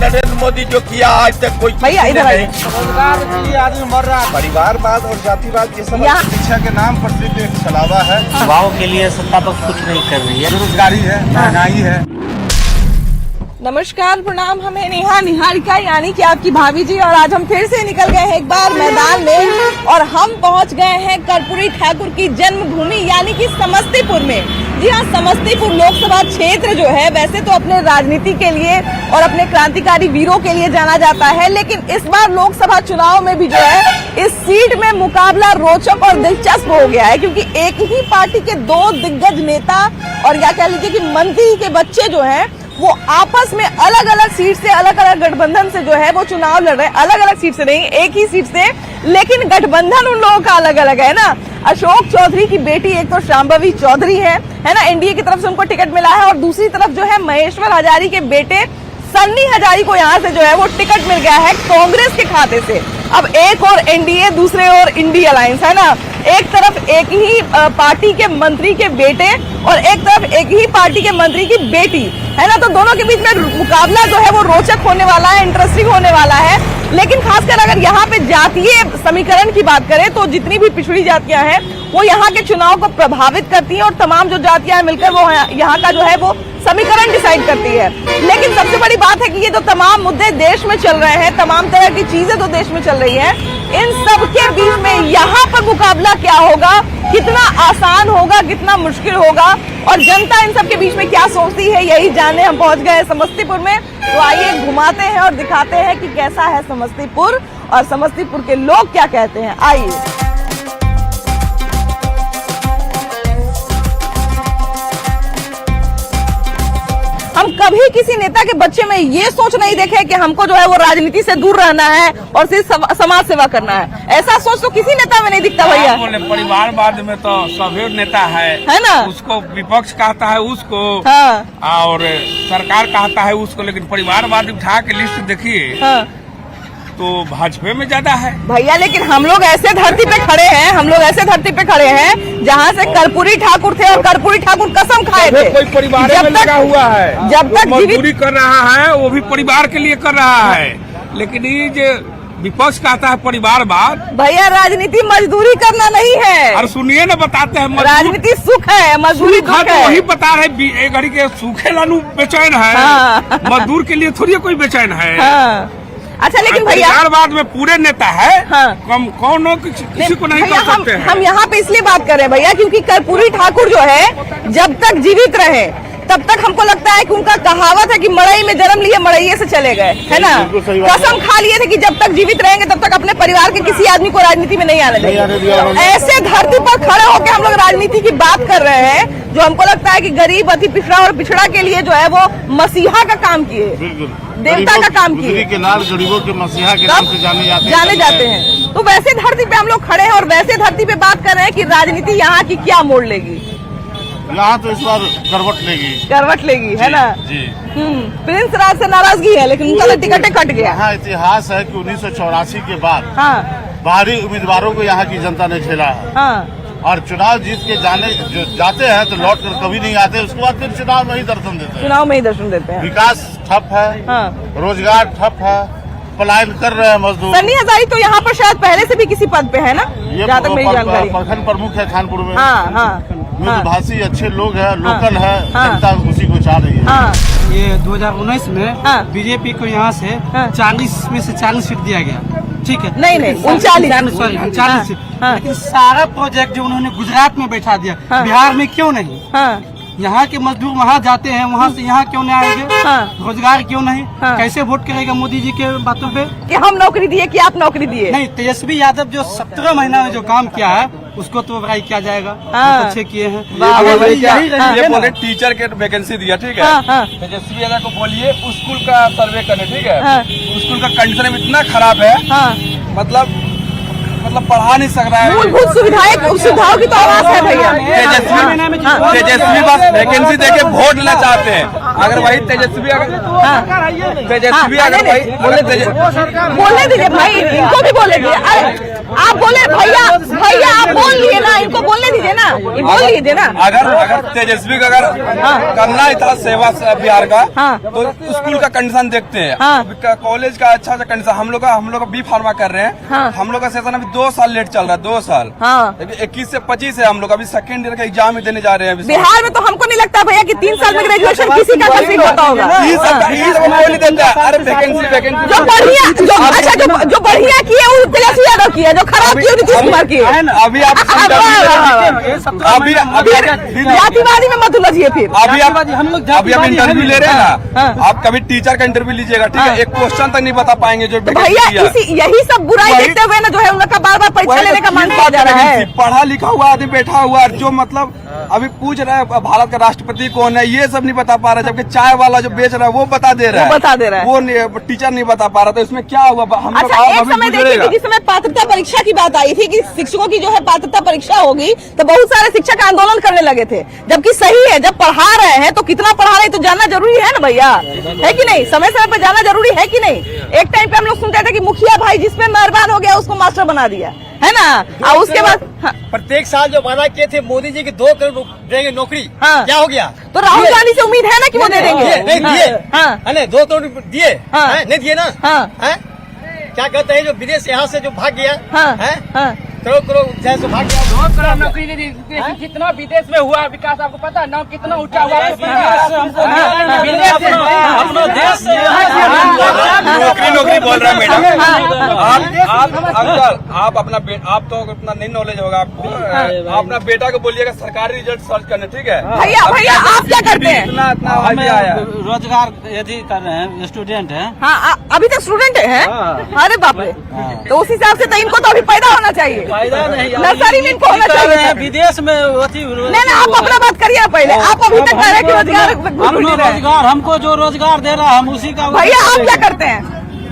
नरेंद्र मोदी जो किया आज तक कोई भैया इधर आइए। रोजगार के लिए आदमी मर रहा है। परिवारवाद और जातिवाद ये सब यहाँ- शिक्षा के नाम पर सिर्फ एक छलावा है। युवाओं के लिए सत्ता पक्ष कुछ नहीं कर रही है। बेरोजगारी है, महंगाई है। नमस्कार, प्रणाम। हमें नेहा निहारिका यानी कि आपकी भाभी जी, और आज हम फिर से निकल गए हैं एक बार मैदान में और हम पहुंच गए हैं कर्पूरी ठाकुर की जन्मभूमि यानी कि समस्तीपुर में। जी हाँ, समस्तीपुर लोकसभा क्षेत्र जो है वैसे तो अपने राजनीति के लिए और अपने क्रांतिकारी वीरों के लिए जाना जाता है, लेकिन इस बार लोकसभा चुनाव में भी जो है इस सीट में मुकाबला रोचक और दिलचस्प हो गया है, क्योंकि एक ही पार्टी के दो दिग्गज नेता और या कह लीजिए कि मंत्री के बच्चे जो है वो आपस में अलग अलग सीट से, अलग अलग गठबंधन से जो है वो चुनाव लड़ रहे हैं। अलग अलग सीट से नहीं, एक ही सीट से, लेकिन गठबंधन उन लोगों का अलग अलग है ना। अशोक चौधरी की बेटी एक तो शांभवी चौधरी है ना, एनडीए की तरफ से उनको टिकट मिला है, और दूसरी तरफ जो है महेश्वर हजारी के बेटे सन्नी हजारी को यहाँ से जो है वो टिकट मिल गया है कांग्रेस के खाते से। अब एक और एनडीए, दूसरे और इंडी अलायंस है ना। एक तरफ एक ही पार्टी के मंत्री के बेटे और एक तरफ एक ही पार्टी के मंत्री की बेटी है ना, तो दोनों के बीच में मुकाबला जो है वो रोचक होने वाला है, इंटरेस्टिंग होने वाला है। लेकिन खासकर अगर यहाँ पे जातीय समीकरण की बात करें तो जितनी भी पिछड़ी जातियां हैं वो यहाँ के चुनाव को प्रभावित करती हैं, और तमाम जो जातियां मिलकर वो यहाँ का जो है वो समीकरण डिसाइड करती है। लेकिन सबसे बड़ी बात है कि ये जो तमाम मुद्दे देश में चल रहे हैं, तमाम तरह की चीजें तो देश में चल रही हैं, इन सब के बीच में यहाँ पर मुकाबला क्या होगा, कितना आसान होगा, कितना मुश्किल होगा, और जनता इन सब के बीच में क्या सोचती है, यही जानने हम पहुंच गए समस्तीपुर में। तो आइए घुमाते हैं और दिखाते हैं कि कैसा है समस्तीपुर और समस्तीपुर के लोग क्या कहते हैं। आइए। हम कभी किसी नेता के बच्चे में ये सोच नहीं देखे कि हमको जो है वो राजनीति से दूर रहना है और सिर्फ समाज सेवा करना है। ऐसा सोच तो किसी नेता में नहीं दिखता भैया। परिवारवाद में तो सभी नेता है ना, उसको विपक्ष कहता है उसको, हाँ, और सरकार कहता है उसको, लेकिन परिवारवाद उठा के लिस्ट देखिए, हाँ, तो भाजपा में ज्यादा है भैया। लेकिन हम लोग ऐसे धरती पे खड़े हैं, हम लोग ऐसे धरती पे खड़े हैं जहाँ से कर्पूरी ठाकुर थे और कर्पूरी ठाकुर कसम खाए थे कोई परिवार में लगा हुआ है, जब तक मजदूरी कर रहा है वो भी परिवार के लिए कर रहा है। लेकिन ये जो विपक्ष कहता है परिवारवाद, भैया राजनीति मजदूरी करना नहीं है। और सुनिए ना, बताते हैं राजनीति सुख है, मजदूरी दुख है। वही बता रहे घड़ी के सूखे लालू बेचैन है, मजदूर के लिए थोड़ी कोई बेचैन है। अच्छा, लेकिन भैया परिवारवाद में पूरे नेता है, कम कौन किसी को नहीं कर सकते हैं। हम यहाँ पे इसलिए बात कर रहे हैं भैया क्योंकि कर्पूरी ठाकुर जो है जब तक जीवित रहे तब तक हमको लगता है कि उनका कहावत है कि मड़ई में जन्म लिए मड़ई से चले गए, है ना। कसम खा लिए थे कि जब तक जीवित रहेंगे तब तक अपने परिवार के किसी आदमी को राजनीति में नहीं आने देंगे। ऐसे धरती पर खड़े होकर हम लोग राजनीति की बात कर रहे हैं, जो हमको लगता है कि गरीब, अति पिछड़ा और पिछड़ा के लिए जो है वो मसीहा का काम किए, देवता का काम किए, के लाल गरीबों के मसीहा के नाम से जाने जाते हैं। तो वैसे धरती पे हम लोग खड़े हैं और वैसे धरती पे बात कर रहे हैं कि राजनीति यहाँ की क्या मोड़ लेगी। यहाँ तो इस बार करवट लेगी है ना जी। प्रिंस राज से नाराजगी है, लेकिन उनका टिकट कट गया। हाँ, इतिहास है कि 1984 के बाद बाहरी उम्मीदवारों को यहाँ की जनता ने झेला है, और चुनाव जीत के जाते हैं तो लौट कर कभी नहीं आते, उसके बाद फिर चुनाव में ही दर्शन देते हैं। विकास ठप है, रोजगार ठप है, पलायन कर रहे हैं मजदूर। सन्नी हजारी तो यहाँ पर शायद पहले से भी किसी पद पे है ना, जहाँ तक मेरी जानकारी। प्रखंड प्रमुख है खानपुर में। मृदुभाषी अच्छे लोग हैं, लोकल है, जनता उसी को चाह रही है। ये 2019 में बीजेपी को यहाँ से 40 में से 40 सीट दिया गया, ठीक है। नहीं 39 सीट, लेकिन सारा प्रोजेक्ट जो उन्होंने गुजरात में बैठा दिया, बिहार में क्यों नहीं? यहाँ के मजदूर वहाँ जाते हैं, वहाँ से यहाँ क्यों नहीं आएंगे? रोजगार क्यों नहीं? कैसे वोट करेगा मोदी जी के बातों पे कि हम नौकरी दिए कि आप नौकरी दिए? नहीं, तेजस्वी यादव जो 17 महीना में जो काम किया है उसको तो बड़ाई किया जाएगा, अच्छे किए हैं। ये बोले टीचर के वैकेंसी दिया, ठीक है। तेजस्वी यादव को बोलिए स्कूल का सर्वे करने, ठीक है। स्कूल का कंडीशन इतना खराब है, मतलब पढ़ा नहीं सक रहा है। मूलभूत सुविधाओं की तो आवाज है भैया। तेजस्वी बस वैकेंसी देके वोट लेना चाहते हैं। अगर वही तेजस्वी अगर वही बोलने दीजिए भाई, इनको भी बोले दीजिए। आप बोले भैया आप बोल लिए ना, इनको बोलने दीजिए ना, ये बोल लीजिए ना। अगर तेजस्वी का अगर करना ही था सेवा बिहार का, तो स्कूल का कंडीशन देखते हैं, कॉलेज का अच्छा सा कंडीशन। हम लोग का बी फार्मा कर रहे हैं, हम लोग का सेशन अभी 2 साल लेट चल रहा है, 2 साल। 21 से 25 है, हम लोग अभी सेकेंड ईयर का एग्जाम ही देने जा रहे हैं। बिहार में तो हमको नहीं लगता भैया कि 3 साल में ग्रेजुएशन किसी का कंप्लीट होता होगा। जो बढ़िया किए वो तेजस्वी यादव किया, जो खराब किए नीतीश कुमार किए। अभी आप जातिवादी में मत उलझिए फिर। अभी आप इंटरव्यू ले रहे हैं ना, आप कभी टीचर का इंटरव्यू लीजिएगा, ठीक है, एक क्वेश्चन तक नहीं बता पाएंगे जो भैया यही सब बुराई देखते हुए ना जो है उनका बार-बार परीक्षा लेने का मन किया जा रहा है। पढ़ा लिखा हुआ आदमी बैठा हुआ जो मतलब अभी पूछ रहा है भारत का राष्ट्रपति कौन है, ये सब नहीं बता पा रहा, जबकि चाय वाला जो बेच रहा है वो बता दे रहा है, वो टीचर नहीं बता पा रहा। तो इसमें क्या हुआ? अच्छा, एक समय देखिए कि जिस समय पात्रता परीक्षा की बात आई थी कि शिक्षकों की जो है पात्रता परीक्षा होगी, तो बहुत सारे शिक्षक आंदोलन करने लगे थे, जबकि सही है, जब पढ़ा रहे हैं तो कितना पढ़ा रहे हैं तो जानना जरूरी है ना भैया, है कि नहीं? समय समय पर जाना जरूरी है कि नहीं? एक टाइम पे हम लोग सुनते थे कि मुखिया भाई जिसपे मेहरबान हो गया उसको मास्टर बना दिया, है ना? और उसके बाद प्रत्येक साल जो वादा किए थे मोदी जी की 2 करोड़ देंगे नौकरी, क्या हो गया? तो राहुल गांधी से उम्मीद है ना कि वो दे देंगे? नहीं दिए, 2 करोड़ दिए, नहीं दिए ना। क्या कहते हैं जो विदेश यहाँ से जो भाग गया, करोड़ जैसे भाग गया, 2 करोड़ नौकरी दे दी। कितना विदेश में हुआ विकास आपको पता है? नाम कितना ऊंचा हुआ नौकरी बोल रहा है मैडम। आप अपना आप तो उतना नहीं नॉलेज होगा आपको, आप अपना बेटा को बोलिएगा सरकारी रिजल्ट सर्च करने, ठीक है? भैया आप क्या करते हैं? हमें रोजगार यदि कर रहे हैं, स्टूडेंट है। हाँ, अभी तक स्टूडेंट है? अरे बाप रे, तो उस हिसाब से तो इनको तो अभी पैदा होना चाहिए, फायदा नहीं, नर्सरी में इनको होना चाहिए। विदेश में नहीं, आप अपना बात करिए पहले। आप अभी तक कह रहे हैं कि रोजगार, हमको जो रोजगार दे रहा है हम उसी का। भैया आप क्या करते हैं?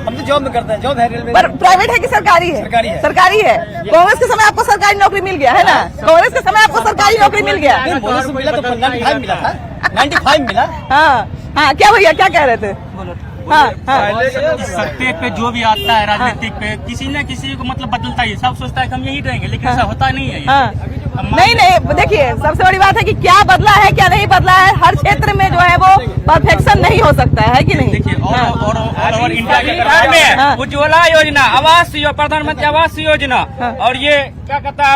हम तो जॉब में करते हैं, जॉब है रेलवे। पर प्राइवेट है कि सरकारी है? सरकारी है। कांग्रेस के समय आपको सरकारी नौकरी मिल गया है ना? कांग्रेस के समय आपको सरकारी नौकरी मिल गया? मोदी से मिला तो 95 मिला था, 95 मिला। हाँ, क्या भैया क्या कह रहे थे? सत्ते पे जो भी आता है राजनीतिक पे किसी न किसी को मतलब बदलता ही, सब सोचता है कि हम यही रहेंगे, लेकिन ऐसा होता नहीं है। नहीं, देखिए सबसे बड़ी बात है कि क्या बदला है क्या नहीं बदला है, हर क्षेत्र में जो है वो परफेक्शन नहीं हो सकता है कि नहीं? देखिए और इंडिया के बिहार में उज्ज्वला योजना, आवास प्रधानमंत्री आवास योजना, और ये क्या कहता है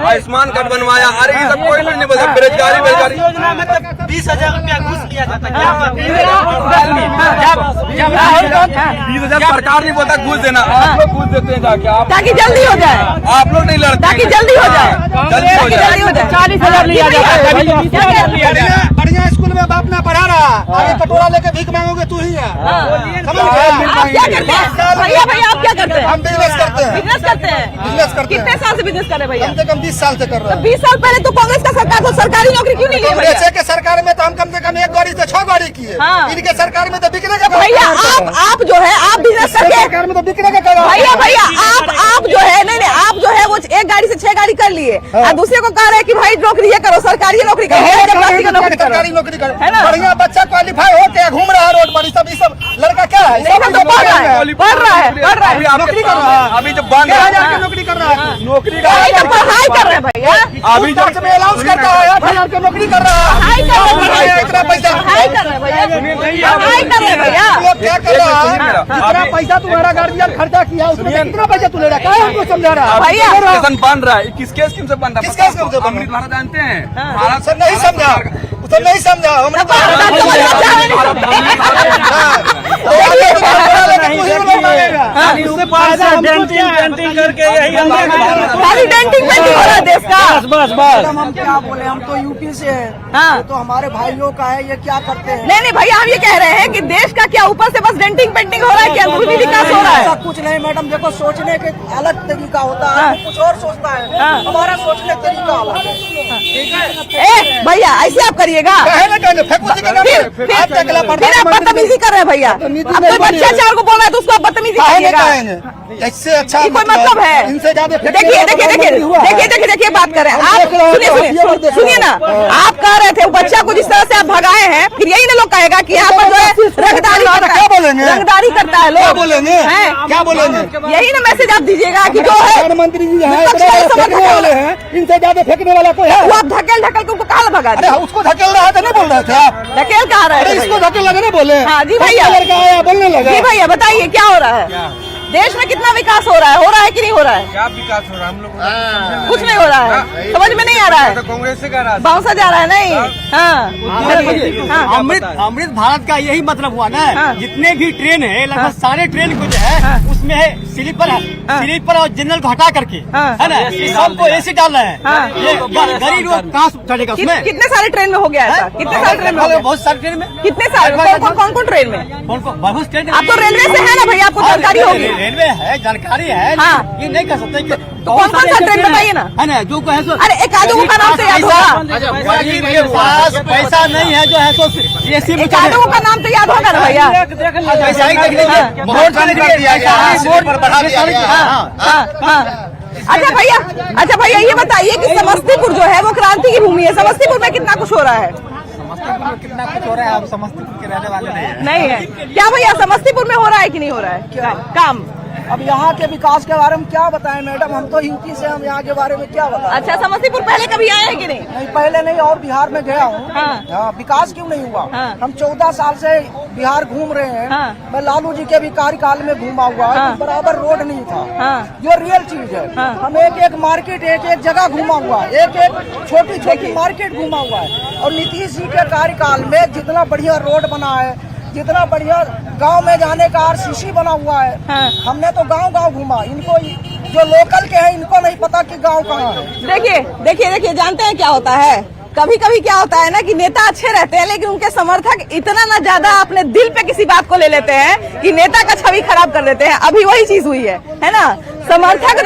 आयुष्मान कार्ड बनवाया, अरे ये सब कोई नहीं बोलता। बेरोजगारी योजना में 20,000 रुपया घूस लिया जाता है। 20,000 सरकार नहीं बोलता घूस देना, आप लोग घूस देते हैं जाके, आप ताकि जल्दी हो जाए, आप लोग नहीं लड़ते, ताकि जल्दी हो जाए, जल्दी हो जाए। 40,000 लिया जाता है। बढ़िया स्कूल में बाप ना पढ़ा रहा, आगे कटोरा लेके भीख मांगोगे तू ही है। आप क्या करते हैं भैया? आप क्या करते हैं? हम बिजनेस करते हैं। बिजनेस करते हैं? कितने साल से बिजनेस कर रहे हैं भैया? कम से कम 20 साल से कर रहे हैं। 20 साल पहले तो कांग्रेस का सरकार तो सरकारी नौकरी क्यों नहीं ली भैया? कांग्रेस के सरकार में तो हम कम से कम 1 गाड़ी से 6 गाड़ी किए, इनके सरकार में तो बिकने का। भैया आप जो है आप बिजनेस करके सरकार में तो बिकने का। भैया आप जो है नहीं आप जो है वो 1 गाड़ी से 6 गाड़ी कर लिए, और दूसरे को कह रहे हैं कि भाई नौकरी ये करो, सरकारी नौकरी करो, सरकारी नौकरी करो, है ना? बढ़िया बच्चा क्वालिफाई होके घूम रहा है रोड पर, सब लड़का क्या है? पढ़ रहा है नौकरी कर रहा है, अभी जब बंद है नौकरी कर रहा है, नौकरी पढ़ाई कर रहे हैं भैया, अभी जब में अनाउंस करता है 8,000 की नौकरी कर रहा है, पढ़ाई कर रहे हैं, कितना पैसा पढ़ाई कर रहे हैं भैया, पढ़ाई कर रहे हैं भैया। लोग क्या कर रहा है? कितना पैसा तुम्हारा गार्जियन खर्चा किया, उसमें कितना पैसा तू ले रहा है? हमको समझा रहा है भैया स्टेशन बन रहा है, किसके स्कीम से बन रहा है? किसके स्कीम से बन रहा है? अमृत भारत जानते हैं? भारत से नहीं समझा, उसे नहीं समझा। हमने डेंटिंग करके यही खाली डेंटिंग पेंटिंग हो रहा है देश का। बस हम क्या बोले, हम तो यूपी से हैं, ये तो हमारे भाइयों का है, ये क्या करते हैं? नहीं भैया हम ये कह रहे हैं कि देश का क्या ऊपर से बस डेंटिंग पेंटिंग हो रहा है, क्या अंदरूनी विकास हो रहा है? ऐसा कुछ नहीं मैडम, देखो सोचने के अलग तरीका होता है, कुछ और सोचता है, हमारा सोचने का तरीका अलग है। ए भैया ऐसे आप करिएगा, फिर आप बदतमीजी कर रहे हैं भैया। अब कोई बच्चा 4 को बोल रहा है तो उसको आप बदतमीजी करिएगा, इससे अच्छा ये कोई मतलब है? इनसे ज्यादा देखिए बात कर रहे हैं आप। सुनिए ना, आप कह रहे थे वो बच्चा को जिस तरह से आप भगाए हैं, फिर यही ना लोग कहेगा कि यहाँ पर जो है रंगदारी करता है लोग, क्या बोलेंगे? यही ना मैसेज आप दीजिएगा कि जो है प्रधानमंत्री जी वाले हैं, इनसे ज्यादा फेंकने वाला कोई है? वो आप धकेल के उनको कहाँ भगा अरे उसको धकेल रहा था, नहीं बोल रहे थे आप? धकेल कहाँ रहे थे? इसको धकेल लगे, नहीं बोले? हाँ जी भैया, लड़का आया बोलने लगा। जी भैया बताइए क्या हो रहा है देश में? कितना विकास हो रहा है कि नहीं हो रहा है? क्या विकास हो रहा है? हम लोग कुछ नहीं हो रहा है, समझ में नहीं आ रहा है। कांग्रेस से कह बाउंसा जा रहा है नहीं। हाँ अमृत भारत का यही मतलब हुआ ना। हाँ। जितने भी ट्रेन है लगभग सारे ट्रेन को जो है उसमें है स्लीपर और जनरल को हटा करके है ना, सबको एसी डाल रहे हैं। ये गरीब लोग कहाँ चढ़ेगा उसमें? कितने सारे ट्रेन में हो गया ऐसा? कितने सारे ट्रेन में हो गया? बहुत सारे ट्रेन में। कितने सारे? कौन ट्रेन में? बहुत ट्रेन। आप तो रेलवे से है ना भैया, आपको जानकारी होगी। रेलवे है, जानकारी है। हाँ। ये नहीं कर सकते कि कौन सा ट्रेन बताइए ना, है ना जो है सो। अरे एक आदमी का नाम तो याद होगा, गरीब के पास पैसा नहीं है जो है सो एसी में एक आदमी का नाम तो याद होगा ना भैया। पैसा ही देख लीजिए, वोट कर दिया गया, वोट पर बढ़ा दिया गया। अच्छा भैया ये बताइए कि समस्तीपुर जो है वो क्रांति की भूमि है, समस्तीपुर में कितना कुछ हो रहा है? कितना कुछ हो रहा है, आप समस्तीपुर के रहने वाले नहीं है क्या भैया? समस्तीपुर में हो रहा है कि नहीं हो रहा है काम? अब यहाँ के विकास के बारे में क्या बताएं मैडम, हम तो यूपी से, हम यहाँ के बारे में क्या बताएं? अच्छा, समस्तीपुर पहले कभी आए हैं कि नहीं? नहीं, पहले नहीं, और बिहार में गया हूँ। हाँ। विकास क्यों नहीं हुआ? हाँ। हम 14 साल से बिहार घूम रहे हैं। हाँ। मैं लालू जी के भी कार्यकाल में घूमा हुआ। हाँ। बराबर रोड नहीं था। हाँ। जो रियल चीज है। हाँ। हम एक मार्केट, एक जगह घूमा हुआ है, एक छोटी मार्केट घूमा हुआ है। और नीतीश जी के कार्यकाल में जितना बढ़िया रोड बना है, जितना बढ़िया गांव में जाने का RCC बना हुआ है। हाँ। हमने तो गांव घूमा, इनको जो लोकल के हैं इनको नहीं पता कि गांव कहाँ है। देखिए जानते हैं क्या होता है? कभी क्या होता है ना कि नेता अच्छे रहते हैं लेकिन उनके समर्थक इतना ना ज्यादा अपने दिल पे किसी बात को ले लेते हैं कि नेता का छवि खराब कर देते हैं। अभी वही चीज हुई है ना? समर्थक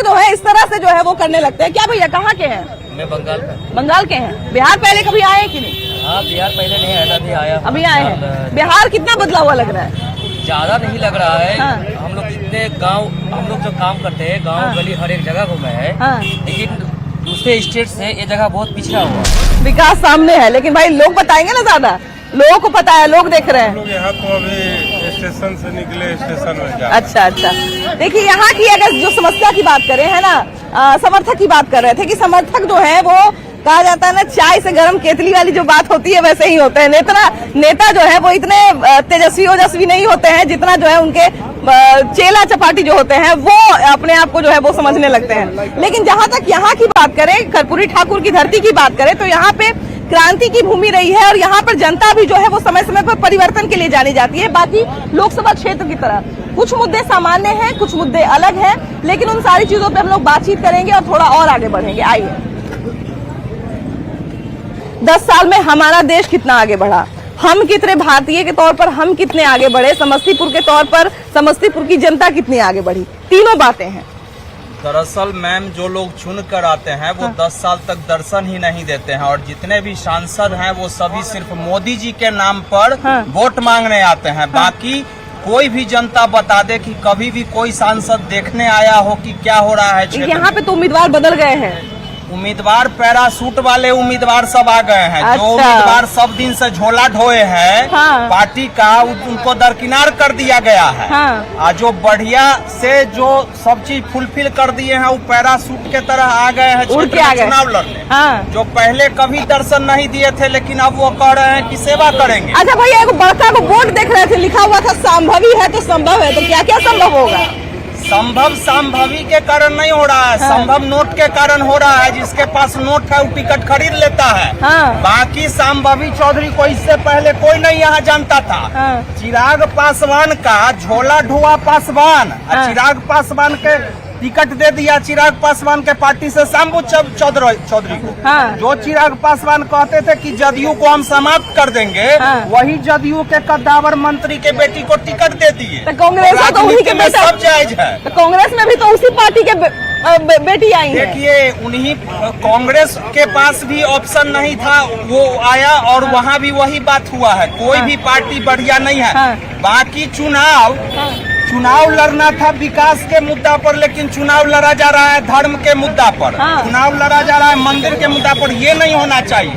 जो है इस तरह से जो है वो करने लगते हैं। क्या भैया कहाँ के हैं? मैं बंगाल के हैं। बिहार पहले कभी आए हैं कि नहीं? हाँ, बिहार पहले नहीं आया था, अभी आया। अभी आए हैं। बिहार कितना बदला हुआ लग रहा है? ज्यादा नहीं लग रहा है। हाँ। हम लोग जितने गांव, हम लोग जो काम करते हैं गांव हाँ। गली हर एक जगह घूमे हैं। हाँ। लेकिन दूसरे स्टेट से ये जगह बहुत पिछड़ा हुआ है। विकास सामने है लेकिन भाई लोग बताएंगे ना, ज्यादा लोगों को पता है, लोग देख रहे हैं। लोग यहाँ तो अभी स्टेशन से निकले, स्टेशन में जा। अच्छा देखिए यहाँ की अगर जो समस्या की बात करें है ना, समर्थक की बात कर रहे थे कि समर्थक जो है वो कहा जाता है ना चाय से गर्म केतली वाली जो बात होती है वैसे ही होते हैं। नेता जो है वो इतने तेजस्वी नहीं होते हैं जितना जो है उनके चेला चपाटी जो होते हैं वो अपने आप को जो है वो समझने लगते हैं। लेकिन जहां तक यहाँ की बात करें, कर्पूरी ठाकुर की धरती की बात करें, तो यहाँ पे क्रांति की भूमि रही है और यहाँ पर जनता भी जो है वो समय समय पर परिवर्तन के लिए जानी जाती है। बाकी लोकसभा क्षेत्र की तरह कुछ मुद्दे सामान्य हैं, कुछ मुद्दे अलग हैं, लेकिन उन सारी चीजों पे हम लोग बातचीत करेंगे और थोड़ा और आगे बढ़ेंगे। आइए, 10 साल में हमारा देश कितना आगे बढ़ा, हम कितने भारतीय के तौर पर हम कितने आगे बढ़े, समस्तीपुर के तौर पर समस्तीपुर की जनता कितनी आगे बढ़ी, तीनों बातें हैं। दरअसल मैम जो लोग चुन कर आते हैं वो 10 साल तक दर्शन ही नहीं देते हैं और जितने भी सांसद हैं वो सभी सिर्फ मोदी जी के नाम पर वोट मांगने आते हैं। बाकी कोई भी जनता बता दे कि कभी भी कोई सांसद देखने आया हो कि क्या हो रहा है। यहाँ पे तो उम्मीदवार बदल गए हैं, उम्मीदवार पैरासूट वाले उम्मीदवार सब आ गए हैं। अच्छा। जो उम्मीदवार सब दिन से झोला ढोए हैं पार्टी का, उनको दरकिनार कर दिया गया है। और जो बढ़िया से जो सब चीज फुलफिल कर दिए हैं वो पैरासूट के तरह आ गए हैं चुनाव लड़ने। जो पहले कभी दर्शन नहीं दिए थे लेकिन अब वो कह रहे हैं कि सेवा करेंगे। अच्छा भैया, एक बड़का को बोर्ड देख रहे थे, लिखा हुआ था संभवी है तो संभव है, तो क्या क्या संभव होगा? संभव संभवी के कारण नहीं हो रहा है, संभव नोट के कारण हो रहा है। जिसके पास नोट है वो टिकट खरीद लेता है। बाकी संभवी चौधरी को इससे पहले कोई नहीं यहाँ जानता था। चिराग पासवान का झोला ढुआ पासवान, चिराग पासवान के टिकट दे दिया चिराग पासवान के पार्टी से शंभू चौधरी को। जो चिराग पासवान कहते थे कि जदयू को हम समाप्त कर देंगे, वही जदयू के कद्दावर मंत्री के बेटी को टिकट दे दिए। कांग्रेस तो उसी के सब जायज है। कांग्रेस में भी तो उसी पार्टी के बेटी आई है। देखिए उन्हीं कांग्रेस के पास भी ऑप्शन नहीं था, वो आया और वहाँ भी वही बात हुआ है। कोई भी पार्टी बढ़िया नहीं है। बाकी चुनाव लड़ना था विकास के मुद्दा पर, लेकिन चुनाव लड़ा जा रहा है धर्म के मुद्दा पर। चुनाव लड़ा जा रहा है मंदिर के मुद्दा पर। ये नहीं होना चाहिए।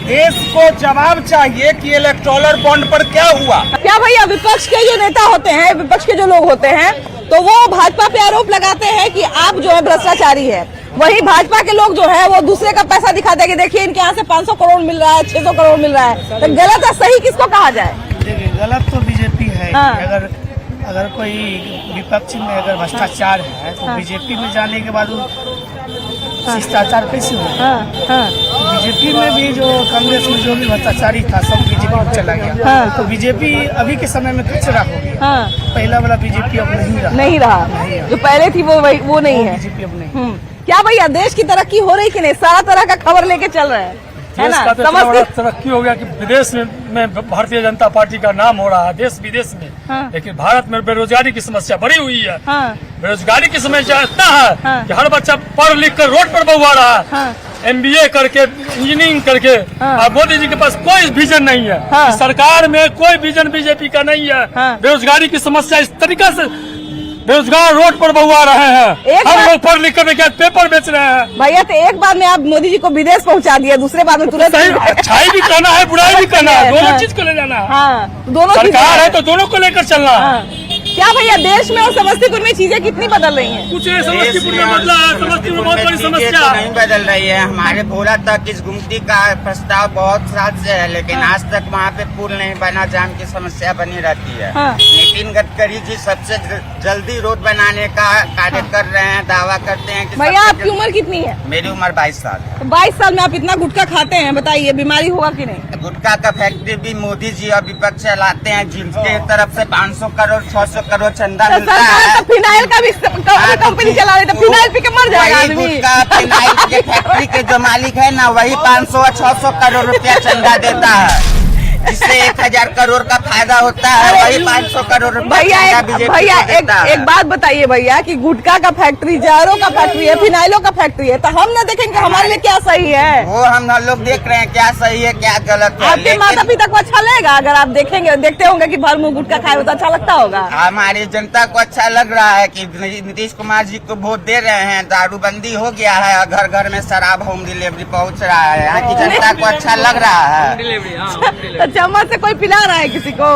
देश को जवाब चाहिए कि इलेक्टोरल बॉन्ड पर क्या हुआ। क्या भैया विपक्ष के जो नेता होते हैं, विपक्ष के जो लोग होते हैं, तो वो भाजपा पे आरोप लगाते हैं कि आप जो है भ्रष्टाचारी है। वही भाजपा के लोग जो है वो दूसरे का पैसा दिखाते हैं कि देखिए इनके यहाँ से 500 करोड़ मिल रहा है, 600 करोड़ मिल रहा है। तो गलत है सही किसको कहा जाए? देखिए गलत तो बीजेपी है। अगर कोई विपक्ष में अगर भ्रष्टाचार है तो बीजेपी में जाने के बाद भ्रष्टाचार कैसे होगा? बीजेपी में भी जो कांग्रेस में जो भी भ्रष्टाचारी था सब बीजेपी में चला गया। तो बीजेपी अभी के समय में कचरा हो गया। पहला वाला बीजेपी अब नहीं रहा। जो पहले थी वो नहीं है। बीजेपी अब नहीं। क्या भैया देश की तरक्की हो रही कि नहीं? सारा तरह का खबर लेके चल रहे हैं, है ना? देश का तो बड़ा तरक्की हो गया कि विदेश में भारतीय जनता पार्टी का नाम हो रहा है, देश विदेश में। लेकिन भारत में बेरोजगारी की समस्या बड़ी हुई है। बेरोजगारी की समस्या इतना है कि हर बच्चा पढ़ लिख कर रोड पर बहुआ रहा है। MBA करके, इंजीनियरिंग करके। और मोदी जी के पास कोई विजन नहीं है। सरकार में कोई विजन बीजेपी का नहीं है। बेरोजगारी की समस्या इस तरीके से, बेरोजगार रोड पर बहुआ रहे हैं। हम लोग पढ़ लिख कर पेपर बेच रहे हैं। भैया तो एक बार में आप मोदी जी को विदेश पहुंचा दिया, दूसरे बार में तुरंत अच्छाई भी करना है, बुराई भी करना है, दोनों चीज को ले जाना है। दोनों सरकार है तो दोनों को लेकर चलना है। क्या भैया देश में और समस्तीपुर में चीजें कितनी बदल रही हैं? कुछ नहीं, समस्तीपुर में बदला है। समस्तीपुर में बहुत बड़ी समस्या नहीं बदल रही है। हमारे भोला तक इस गुमटी का प्रस्ताव बहुत साल से है, लेकिन आज तक वहाँ पे पुल नहीं बना, जाम की समस्या बनी रहती है। नितिन गडकरी जी सबसे जल्दी रोड बनाने का कार्य कर रहे हैं, दावा करते हैं। भैया आपकी उम्र कितनी है? मेरी उम्र 22 साल है। 22 साल में आप इतना गुटखा खाते हैं, बताइए बीमारी होगा कि नहीं? गुटखा का फैक्ट्री भी मोदी जी और विपक्ष चलाते हैं, जिनके तरफ से 500 करोड़ 600 करोड़ चंदा मिलता है। तो फिनाइल का भी कंपनी चला रही, तो फिनाइल पी के मर जाएगा आदमी। फिनाइल के फैक्ट्री के जो मालिक है ना, वही 500 और 600 करोड़ रुपया चंदा देता है, जिससे 1000 करोड़ का फायदा होता है। वही 500 करोड़ भैया एक बात बताइए भैया कि गुटखा का फैक्ट्री, जारों का फैक्ट्री है, फिनाइलों का फैक्ट्री है, तो हम ना देखेंगे हमारे लिए क्या सही है? वो हम लोग देख रहे हैं क्या सही है क्या गलत है। आपके माता पिता को अच्छा लगेगा अगर आप देखेंगे, देखते होंगे कि भर मुंह गुटखा खाए तो अच्छा लगता होगा? हमारी जनता को अच्छा लग रहा है कि नीतीश कुमार जी को वोट दे रहे हैं, दारूबंदी हो गया है और घर घर में शराब होम डिलीवरी पहुंच रहा है। यहाँ की जनता को अच्छा लग रहा है। चम्मच से कोई पिला रहा है किसी को?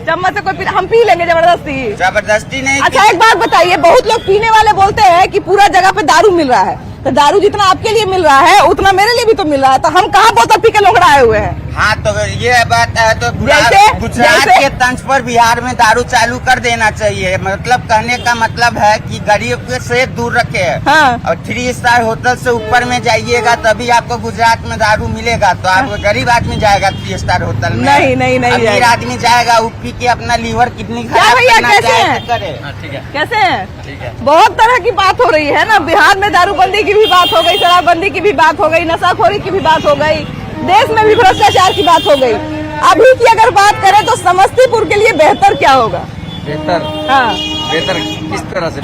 चम्मच से कोई हम पी लेंगे जबरदस्ती नहीं। अच्छा एक बात बताइए, बहुत लोग पीने वाले बोलते हैं कि पूरा जगह पे दारू मिल रहा है, तो दारू जितना आपके लिए मिल रहा है उतना मेरे लिए भी तो मिल रहा है, तो हम कहाँ बोतल पी के लौटाए हुए हैं? हाँ तो ये बात है तो गुजरात के तंज पर बिहार में दारू चालू कर देना चाहिए। मतलब कहने का मतलब है कि गरीब से दूर रखे। और 3 स्टार होटल से ऊपर में जाइएगा तभी आपको गुजरात में दारू मिलेगा। तो आप गरीब आदमी जाएगा 3 स्टार होटल में? नहीं अमीर आदमी जाएगा वो पी के अपना लीवर किडनी खराब कैसे है? बहुत तरह की बात हो रही है ना, बिहार में दारूबंदी की भी बात हो गई, शराबबंदी की भी बात हो गई, नशाखोरी की भी बात हो गई, देश में भी भ्रष्टाचार की बात हो गई। अभी की अगर बात करें तो समस्तीपुर के लिए बेहतर क्या होगा? बेहतर किस तरह से?